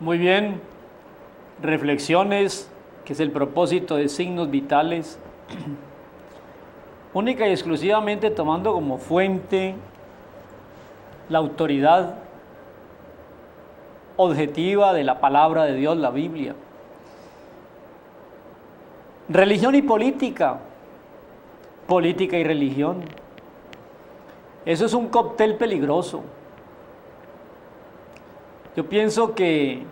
Muy bien, reflexiones, que es el propósito de Signos Vitales, única y exclusivamente tomando como fuente la autoridad objetiva de la palabra de Dios, la Biblia. Religión y política, política y religión. Eso es un cóctel peligroso. Yo pienso que,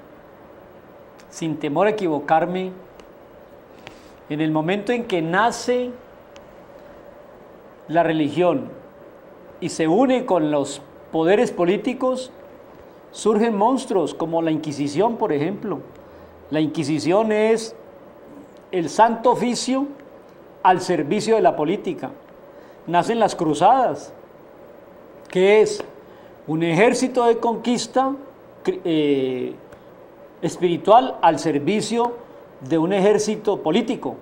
sin temor a equivocarme, en el momento en que nace la religión y se une con los poderes políticos, surgen monstruos como la Inquisición, por ejemplo. La Inquisición es el santo oficio al servicio de la política. Nacen las cruzadas, que es un ejército de conquista espiritual al servicio de un ejército político.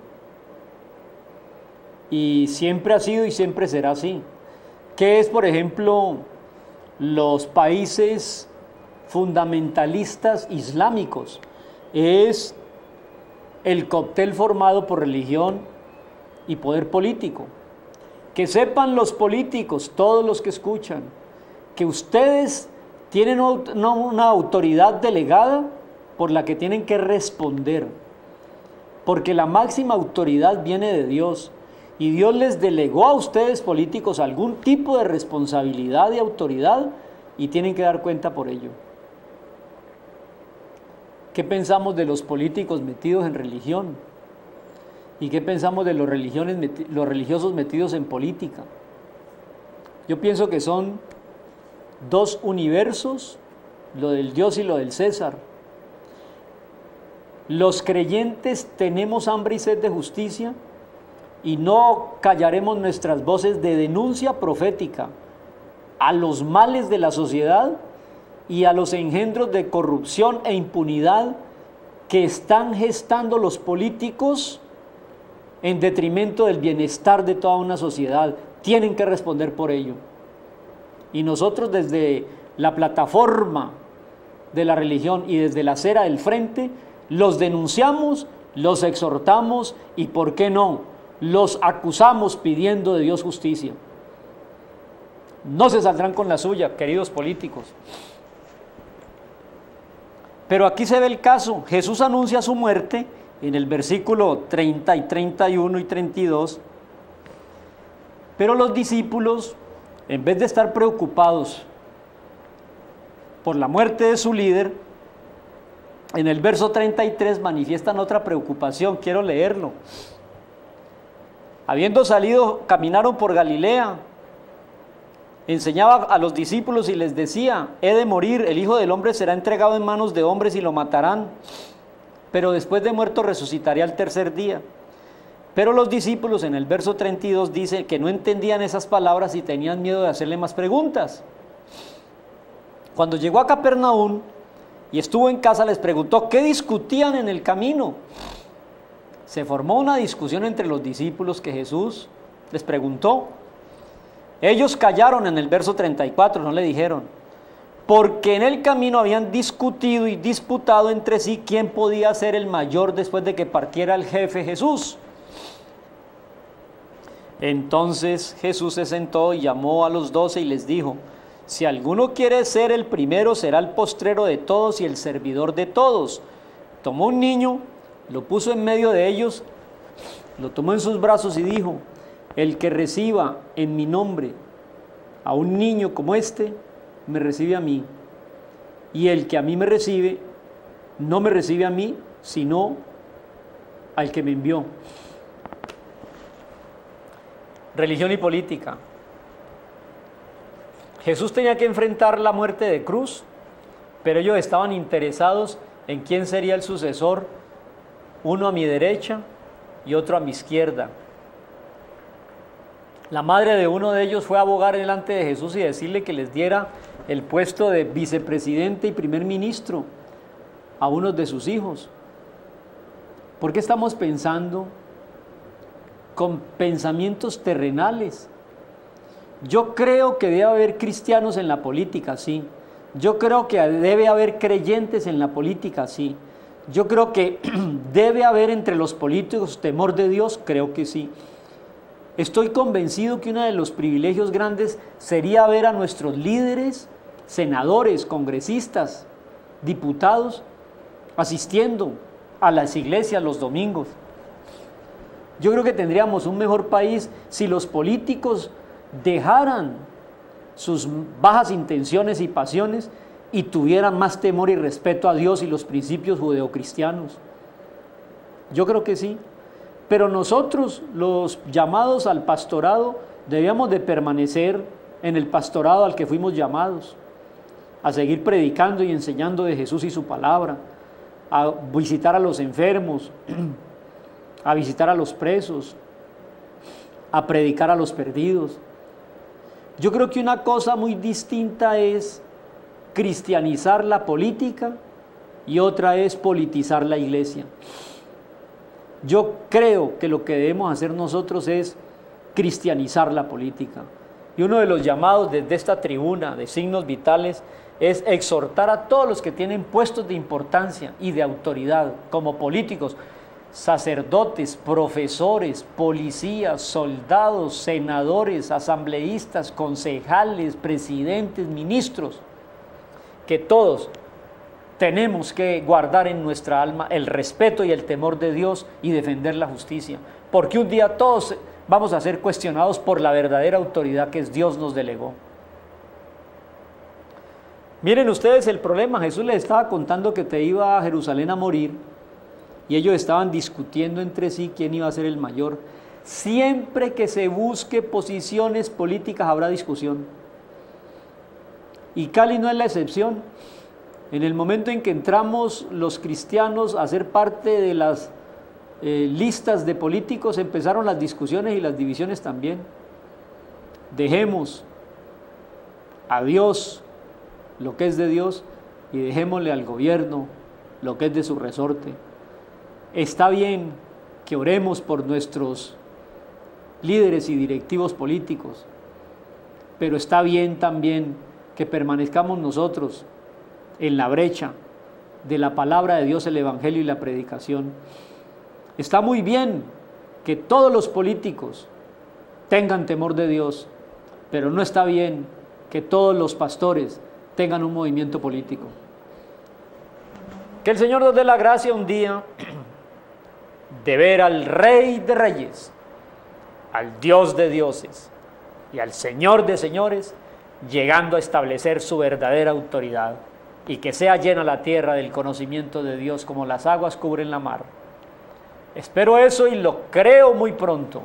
Y siempre ha sido y siempre será así. ¿Qué es, por ejemplo, los países fundamentalistas islámicos? Es el cóctel formado por religión y poder político. Que sepan los políticos, todos los que escuchan, que ustedes tienen una autoridad delegada por la que tienen que responder, porque la máxima autoridad viene de Dios, y Dios les delegó a ustedes políticos algún tipo de responsabilidad y autoridad, y tienen que dar cuenta por ello. ¿Qué pensamos de los políticos metidos en religión? ¿Y qué pensamos de los religiosos metidos en política? Yo pienso que son dos universos, lo del Dios y lo del César. Los creyentes tenemos hambre y sed de justicia y no callaremos nuestras voces de denuncia profética a los males de la sociedad y a los engendros de corrupción e impunidad que están gestando los políticos en detrimento del bienestar de toda una sociedad. Tienen que responder por ello. Y nosotros desde la plataforma de la religión y desde la acera del frente, los denunciamos, los exhortamos y, ¿por qué no?, los acusamos pidiendo de Dios justicia. No se saldrán con la suya, queridos políticos. Pero aquí se ve el caso. Jesús anuncia su muerte en el versículo 30 y 31 y 32, pero los discípulos, en vez de estar preocupados por la muerte de su líder, en el verso 33 manifiestan otra preocupación. Quiero leerlo. Habiendo salido, caminaron por Galilea. Enseñaba a los discípulos y les decía: he de morir, el Hijo del Hombre será entregado en manos de hombres y lo matarán, pero después de muerto resucitaré al tercer día. Pero los discípulos, en el verso 32, dice que no entendían esas palabras y tenían miedo de hacerle más preguntas. Cuando llegó a Capernaum y estuvo en casa, les preguntó qué discutían en el camino. Se formó una discusión entre los discípulos que Jesús les preguntó. Ellos callaron en el verso 34, no le dijeron, porque en el camino habían discutido y disputado entre sí quién podía ser el mayor después de que partiera el jefe Jesús. Entonces Jesús se sentó y llamó a los 12 y les dijo: si alguno quiere ser el primero, será el postrero de todos y el servidor de todos. Tomó un niño, lo puso en medio de ellos, lo tomó en sus brazos y dijo: el que reciba en mi nombre a un niño como este, me recibe a mí, y el que a mí me recibe, no me recibe a mí, sino al que me envió. Religión y política. Jesús tenía que enfrentar la muerte de cruz, pero ellos estaban interesados en quién sería el sucesor, uno a mi derecha y otro a mi izquierda. La madre de uno de ellos fue a abogar delante de Jesús y decirle que les diera el puesto de vicepresidente y primer ministro a uno de sus hijos. ¿Por qué estamos pensando con pensamientos terrenales? Yo creo que debe haber cristianos en la política, sí, Yo creo que debe haber creyentes en la política, sí. Yo creo que debe haber entre los políticos temor de Dios, creo que sí. Estoy convencido que uno de los privilegios grandes sería ver a nuestros líderes, senadores, congresistas, diputados, asistiendo a las iglesias los domingos. Yo creo que tendríamos un mejor país si los políticos dejaran sus bajas intenciones y pasiones y tuvieran más temor y respeto a Dios y los principios judeocristianos. Yo creo que sí. Pero nosotros, los llamados al pastorado, debíamos de permanecer en el pastorado al que fuimos llamados, a seguir predicando y enseñando de Jesús y su palabra, a visitar a los enfermos, a visitar a los presos, a predicar a los perdidos. Yo creo que una cosa muy distinta es cristianizar la política y otra es politizar la iglesia. Yo creo que lo que debemos hacer nosotros es cristianizar la política. Y uno de los llamados desde esta tribuna de Signos Vitales es exhortar a todos los que tienen puestos de importancia y de autoridad como políticos, sacerdotes, profesores, policías, soldados, senadores, asambleístas, concejales, presidentes, ministros, que todos tenemos que guardar en nuestra alma el respeto y el temor de Dios y defender la justicia, porque un día todos vamos a ser cuestionados por la verdadera autoridad que Dios nos delegó. Miren ustedes el problema. Jesús les estaba contando que te iba a Jerusalén a morir y ellos estaban discutiendo entre sí quién iba a ser el mayor. Siempre que se busque posiciones políticas habrá discusión, y Cali no es la excepción. En el momento en que entramos los cristianos a ser parte de las listas de políticos, empezaron las discusiones y las divisiones también. Dejemos a Dios lo que es de Dios y dejémosle al gobierno lo que es de su resorte. Está bien que oremos por nuestros líderes y directivos políticos, pero está bien también que permanezcamos nosotros en la brecha de la palabra de Dios, el evangelio y la predicación. Está muy bien que todos los políticos tengan temor de Dios, pero no está bien que todos los pastores tengan un movimiento político. Que el Señor nos dé la gracia un día de ver al Rey de Reyes, al Dios de dioses y al Señor de señores llegando a establecer su verdadera autoridad, y que sea llena la tierra del conocimiento de Dios como las aguas cubren la mar. Espero eso y lo creo muy pronto,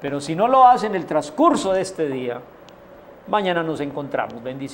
pero si no lo hace en el transcurso de este día, mañana nos encontramos. Bendiciones.